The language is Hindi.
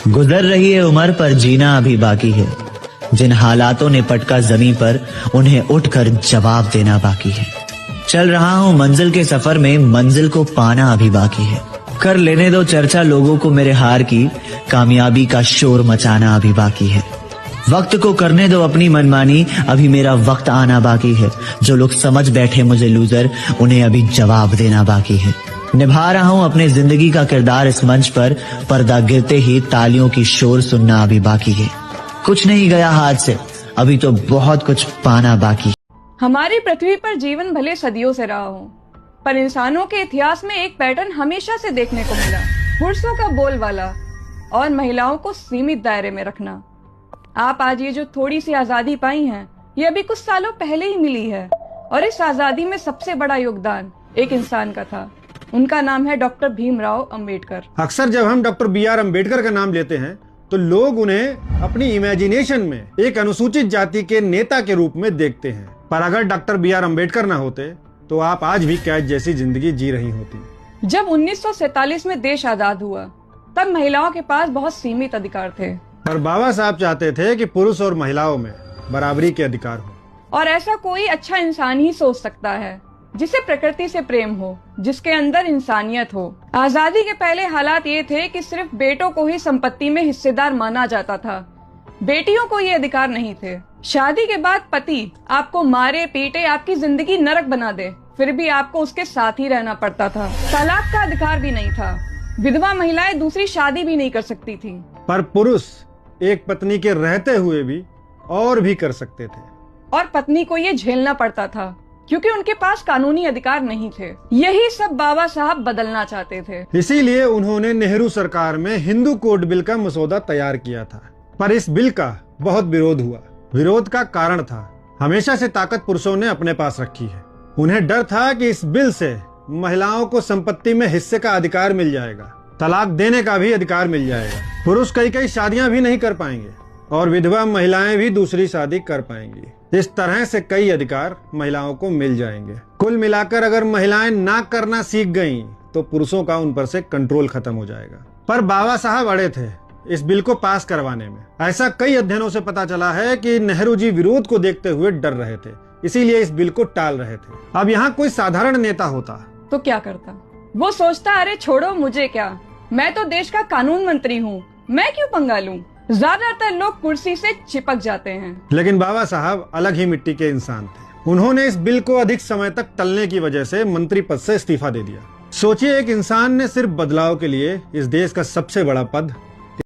गुजर रही है उम्र पर जीना अभी बाकी है। जिन हालातों ने पटका जमीन पर उन्हें उठकर जवाब देना बाकी है। चल रहा हूँ मंजिल के सफर में, मंजिल को पाना अभी बाकी है। कर लेने दो चर्चा लोगों को मेरे हार की, कामयाबी का शोर मचाना अभी बाकी है। वक्त को करने दो अपनी मनमानी, अभी मेरा वक्त आना बाकी है। जो लोग समझ बैठे मुझे लूजर, उन्हें अभी जवाब देना बाकी है। निभा रहा हूँ अपने जिंदगी का किरदार इस मंच पर, पर्दा गिरते ही तालियों की शोर सुनना अभी बाकी है। कुछ नहीं गया हाथ से, अभी तो बहुत कुछ पाना बाकी है। हमारी पृथ्वी पर जीवन भले सदियों से रहा हो, पर इंसानों के इतिहास में एक पैटर्न हमेशा से देखने को मिला। पुरुषों का बोलबाला और महिलाओं को सीमित दायरे में रखना। आप आज ये जो थोड़ी सी आजादी पाई हैं, ये अभी कुछ सालों पहले ही मिली है, और इस आजादी में सबसे बड़ा योगदान एक इंसान का था। उनका नाम है डॉक्टर भीमराव अंबेडकर। अक्सर जब हम डॉक्टर बी.आर. अंबेडकर का नाम लेते हैं तो लोग उन्हें अपनी इमेजिनेशन में एक अनुसूचित जाति के नेता के रूप में देखते हैं, पर अगर डॉक्टर बी.आर. अंबेडकर न होते तो आप आज भी कैद जैसी जिंदगी जी रही होती। जब 1947 में देश आजाद हुआ, तब महिलाओं के पास बहुत सीमित अधिकार थे, पर बाबा साहब चाहते थे कि पुरुष और महिलाओं में बराबरी के अधिकार हो। और ऐसा कोई अच्छा इंसान ही सोच सकता है जिसे प्रकृति से प्रेम हो, जिसके अंदर इंसानियत हो। आजादी के पहले हालात ये थे कि सिर्फ बेटों को ही संपत्ति में हिस्सेदार माना जाता था, बेटियों को ये अधिकार नहीं थे। शादी के बाद पति आपको मारे पीटे, आपकी जिंदगी नरक बना दे, फिर भी आपको उसके साथ ही रहना पड़ता था। तलाक का अधिकार भी नहीं था, विधवा महिलाएं दूसरी शादी भी नहीं कर सकती थी। पर पुरुष एक पत्नी के रहते हुए भी और भी कर सकते थे, और पत्नी को ये झेलना पड़ता था क्योंकि उनके पास कानूनी अधिकार नहीं थे। यही सब बाबा साहब बदलना चाहते थे। इसीलिए उन्होंने नेहरू सरकार में हिंदू कोड बिल का मसौदा तैयार किया था, पर इस बिल का बहुत विरोध हुआ। विरोध का कारण था, हमेशा से ताकत पुरुषों ने अपने पास रखी है। उन्हें डर था कि इस बिल से महिलाओं को संपत्ति में हिस्से का अधिकार मिल जाएगा, तलाक देने का भी अधिकार मिल जाएगा, पुरुष कई शादियां भी नहीं कर पाएंगे और विधवा महिलाएं भी दूसरी शादी कर पाएंगी। इस तरह से कई अधिकार महिलाओं को मिल जाएंगे। कुल मिलाकर अगर महिलाएं ना करना सीख गईं, तो पुरुषों का उन पर से कंट्रोल खत्म हो जाएगा। पर बाबा साहब अड़े थे इस बिल को पास करवाने में। ऐसा कई अध्ययनों से पता चला है कि नेहरू जी विरोध को देखते हुए डर रहे थे, इसीलिए इस बिल को टाल रहे थे। अब यहाँ कोई साधारण नेता होता तो क्या करता? वो सोचता, अरे छोड़ो मुझे क्या, मैं तो देश का कानून मंत्री हूँ, मैं क्यों पंगा लूं। ज्यादातर लोग कुर्सी से चिपक जाते हैं। लेकिन बाबा साहब अलग ही मिट्टी के इंसान थे। उन्होंने इस बिल को अधिक समय तक टलने की वजह से मंत्री पद से इस्तीफा दे दिया। सोचिए, एक इंसान ने सिर्फ बदलाव के लिए इस देश का सबसे बड़ा पद